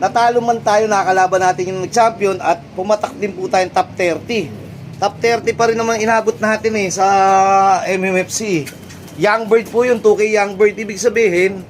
natalo man tayo, nakakalaban natin yung champion at pumatak din po tayong top 30. Top 30 pa rin naman inabot natin sa MMFC. Youngbird po yun, 2K Youngbird. Ibig sabihin,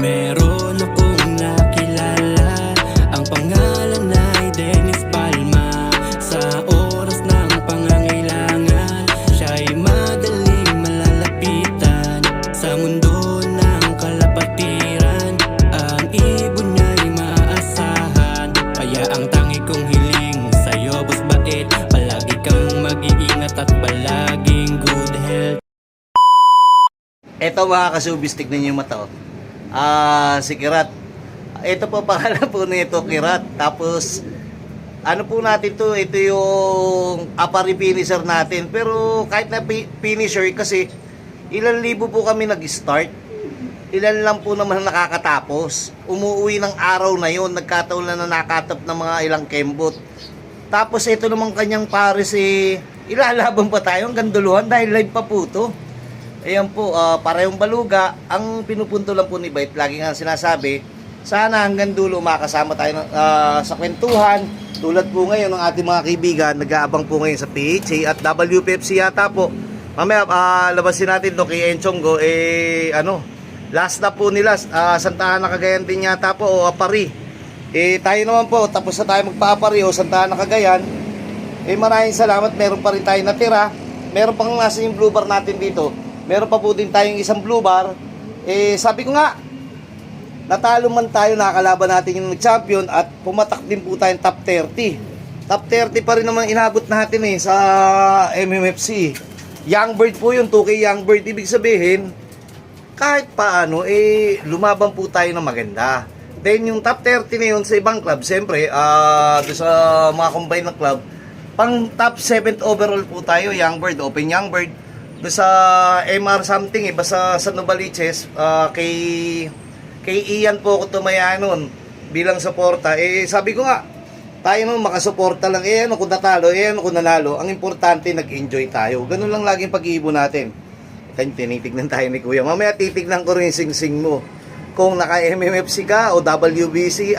meron akong nakilala, ang pangalan ay Dennis Palma. Sa oras ng pangangailangan, siya'y madaling malalapitan. Sa mundo ng kalapatiran, ang ibon niya'y maaasahan. Kaya ang tangi kong hiling sa'yo, boss bait, palagi kang mag-iingat at palaging good health. eto mga kasubis, tignan niyo yung mata. Si Kirat. Ito po pangalan po nito, Kirat. Tapos ano po natin to, ito yung apari finisher natin. Pero kahit na finisher, kasi ilan libo po kami nag-start, ilan lang po naman nakakatapos. Umuwi ng araw na yon, nagkataon na nakatap ng mga ilang kembot. Tapos ito naman kanyang pares, ilalaban pa tayo hanggang duluhan dahil live pa po to. Ayan po, parehong baluga. Ang pinupunto lang po ni Bait, lagi nga sinasabi, sana hanggang dulo makasama tayo sa kwentuhan. Tulad po ngayon ng ating mga kaibigan, nag-aabang po ngayon sa PHA at WPFC yata po. Mamaya, labasin natin to kay Enchonggo. Last na po nila, Santa Ana Cagayan din yata po, o Apari. Tayo naman po, tapos na tayo magpa-Apari o Santa Ana Cagayan. Maraming salamat, meron pa rin tayo natira. Meron pang nasa yung blue bar natin dito. Meron pa po din tayong isang blue bar. Sabi ko nga, natalo man tayo, nakakalaban natin yung champion at pumatak din po tayong top 30. Top 30 pa rin naman inabot natin sa MMFC. Youngbird po yun, 2K Youngbird. Ibig sabihin, kahit paano, lumaban po tayo ng maganda. Then yung top 30 na yun sa ibang club, siyempre, sa mga combine na club, pang top 7th overall po tayo, Youngbird, Open Youngbird. Doon sa MR something, basta sa Novaliches, kay Ian po ako tumaya nun bilang suporta. Sabi ko nga, tayo naman makasuporta lang. Kung natalo, kung nanalo, ang importante nag-enjoy tayo. Ganun lang laging pag-iibon natin. Tinitignan tayo ni Kuya. Mamaya titignan ko rin yung sing-sing mo. Kung naka-MMFC ka o WPFC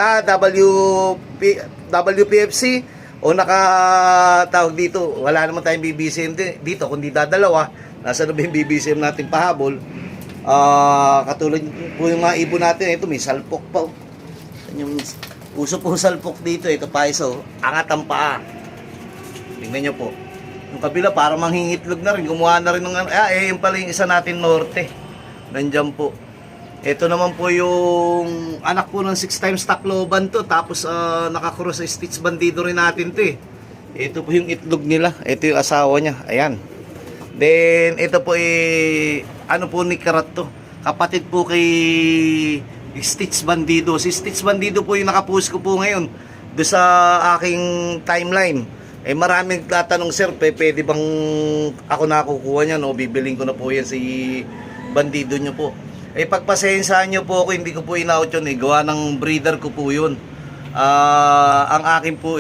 o naka-tawag dito, wala naman tayong BBCM dito, kundi dadalawa. Nasa na ba yung BBCM natin pahabol? Katulad po yung mga ibon natin, ito may salpok pa. Yung puso po salpok dito, ito pa iso, angat ang paa. Tingnan nyo po. Yung kabila para manghingitlog na rin, gumawa na rin ng yung pala yung isa natin norte. Nandiyan po. Ito naman po yung anak po ng 6 times Tacloban to, tapos nakakross sa Stitch Bandido rin natin to. Ito po yung itlog nila, ito yung asawa niya, ayan. Then ito po ano po ni Kirat to, kapatid po kay Stitch Bandido. Si Stitch Bandido po yung nakapost ko po ngayon do sa aking timeline. Maraming tatanong, sir, pwede bang ako nakukuha niyan o bibiling ko na po yan si Bandido nyo po. Pagpasensyahan nyo po ako, hindi ko po in-out yun, gawa ng breeder ko po yun. Ang akin po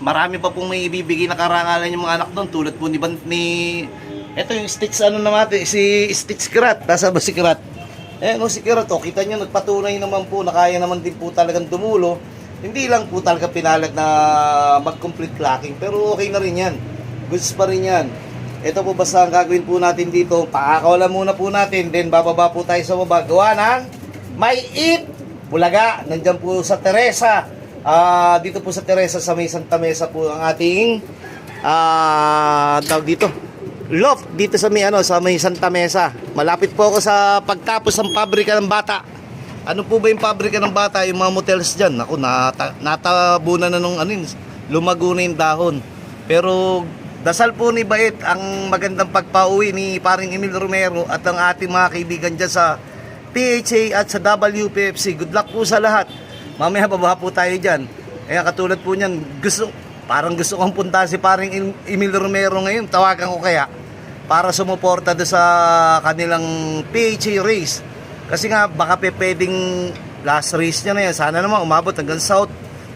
marami pa pong may ibibigay na karangalan yung mga anak doon, tulad po ni eto yung Stitch natin, si Stitch Kirat. Nasa ba si Kirat? Si Kirat, kita nyo, nagpatunay naman po na kaya naman din po talagang dumulo. Hindi lang po talaga pinalag na mag-complete clacking, pero okay na rin yan, goods pa rin yan. Ito po basta ang gagawin po natin dito, pakakawalan muna po natin, then bababa po tayo sa baba, gawa ng may eat Bulaga. Nandyan po sa Teresa, dito po sa Teresa sa may Santa Mesa po ang ating tawag dito, loft dito sa may sa may Santa Mesa. Malapit po ako sa pagtapos ng pabrika ng bata. Ano po ba yung pabrika ng bata? Yung mga motels dyan. Ako, natabunan na nung lumago na yung dahon. Pero dasal po ni Bait ang magandang pagpauwi ni paring Emil Romero at ang ating mga kaibigan dyan sa PHA at sa WPFC. Good luck po sa lahat. Mamaya baba po tayo dyan. Katulad po niyan, parang gusto kong punta si paring Emil Romero ngayon. Tawagan ko kaya para sumuporta doon sa kanilang PHA race. Kasi nga baka pwedeng last race niya na yan. Sana naman umabot hanggang south.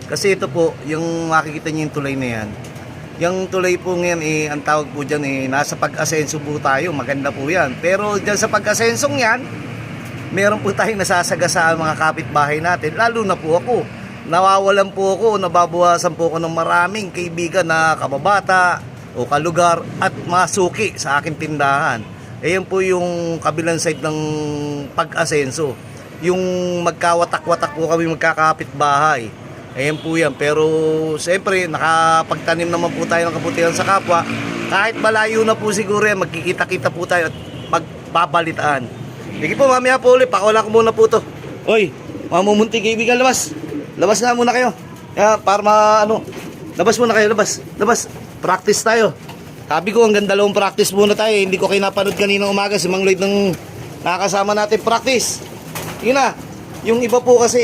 Kasi ito po, yung makikita niyo yung tulay na yan. Yung tulay po ngayon, ang tawag po dyan, nasa pag-asenso po tayo. Maganda po yan. Pero dyan sa pag-asensong yan, meron po tayong nasasagasaan mga kapitbahay natin, lalo na po ako. Nawawalan po ako, nababawasan po ako ng maraming kaibigan na kababata o kalugar at mga suki sa aking tindahan. Ayan po yung kabilang side ng pag-asenso. Yung magkawatak-watak po kami magkakapitbahay. Ayan po yan. Pero siyempre, nakapagtanim naman po tayo ng kabutihan sa kapwa. Kahit malayo na po siguro yan, magkikita-kita po tayo at magbabalitaan. Sige po, mamaya po ulit. Pakawala ko muna po to. Oy, mamumunti kaibigan, labas. Labas nga muna kayo. Para labas muna kayo, labas. Labas. Practice tayo. Sabi ko, hanggang 2 practice muna tayo. Hindi ko kayo napanood kaninang umaga si Mang Lloyd ng nakakasama natin practice. Yun na. Yung iba po kasi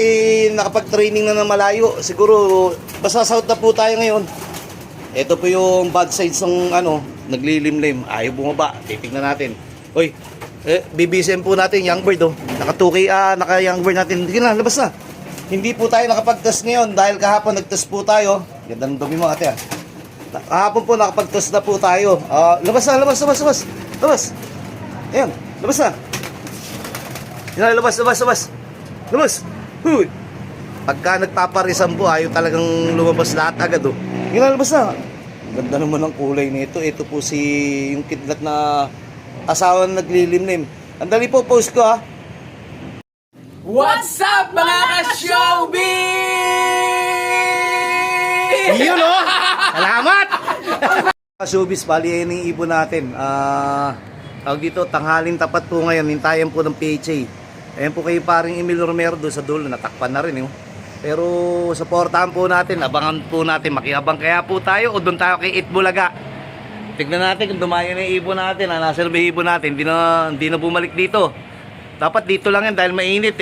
nakapag-training na ng malayo. Siguro, basta south na po tayo ngayon. Ito po yung bad sides ng naglilimlim. Ayaw bumaba. Titignan natin. Oy, BBCM po natin, young bird naka young bird natin. Hindi na, labas na. Hindi po tayo nakapag-test ngayon dahil kahapon nag-test po tayo. Ganda ng dumi mo ate Kahapon po nakapag-test na po tayo. Labas na, labas. Labas. Ayan, labas na. Yan, labas. Huy. Pagka nagpaparisan po, ayaw talagang lumabas lahat agad Yan, labas na. Ganda naman ng kulay nito. Ito po yung kidlat na asawa na naglilimlim. Andali po, post ko What's up mga ka-showbiz? Yun Salamat! Showbiz, bali yung ibon natin. Tawag dito, tanghaling tapat po ngayon. Hintayan po ng PHA. Ayan po kayo paring Emil Romero doon sa dulo. Natakpan na rin Pero supportahan po natin. Abangan po natin. Makiabang kaya po tayo o doon tayo kay Itbulaga. Tignan natin kung dumayo na yung ibon natin. Nasa na ba yung ibon natin? Hindi na bumalik dito. Dapat dito lang yan dahil mainit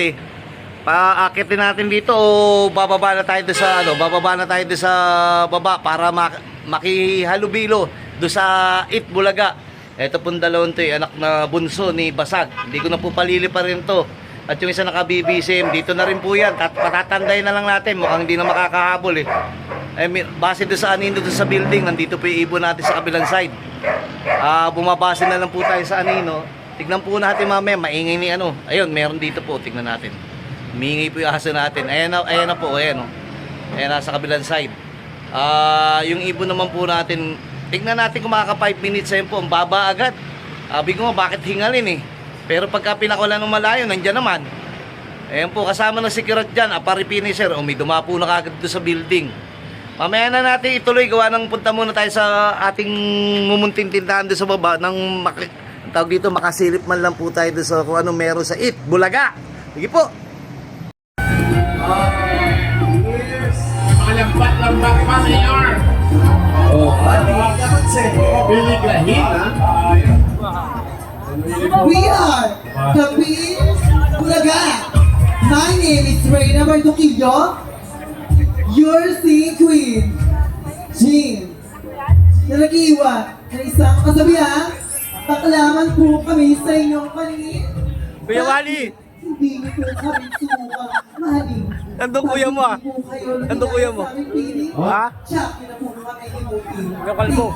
Paakitin natin dito o bababa na tayo doon sa bababa na tayo doon sa baba para makihalubilo doon sa Itbulaga. Ito pong dalawang anak na bunso ni Basag. Hindi ko na po palili pa rin to. At yung isa naka-BBCM, dito na rin po yan. Patatanday na lang natin. Mukhang hindi na makakahabol base doon sa anino doon sa building, nandito po yung ibon natin sa kabilang side. Bumabase na lang po tayo sa anino. Tignan po natin mamaya, maingay ni Ayun, meron dito po, tignan natin. Maingay po yung aso natin. Ayan na po, ayan nasa kabilang side. Yung ibon naman po natin, tignan natin kung makaka 5 minutes ayun po, ang baba agad. Sabi ko bakit hingalin Pero pagka pinakawala ng malayo, nandyan naman. Ayan po, kasama na si Kirat dyan, apari finisher. May dumapo na kagad doon sa building. Mamaya na natin ituloy, gawa ng punta muna tayo sa ating mumunting tindahan doon sa baba nang tawag dito, makasilip man lang po tayo doon sa kung ano meron sa Itbulaga. Sige po. Malambat-lambat pa mayor. Bilig lahit We are the Itbulaga. My name is Reyna Barduquillo, your singing queen, Jean. Nalagiwa na isang kasabihan, paklaman po kami sa inyong paningin. Kuya Wally! Hindi niyo po kami suka, mahalin. Nandun kuya mo Nandun kuya mo. Ha? Tsak, yun na po kami imutin. Lokal mo.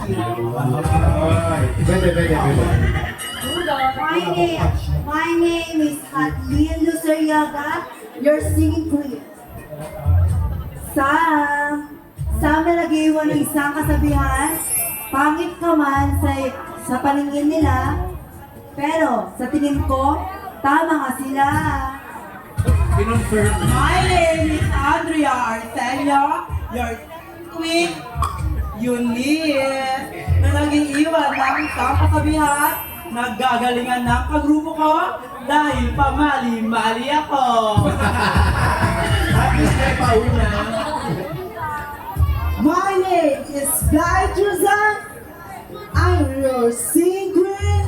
My name is Kathleen Luceryaga, your singing queen. Sa nalagiwan ng isang kasabihan, pangit ka man sa paningin nila, pero sa tingin ko, tama nga sila. My name is Andrea Arcelio, your queen, Eunice, na naging iwan ng isang kasabihan, naggagalingan ng kagrupo ko dahil pamali-mali ako. My name is Guy Truzan. I'm your singing queen.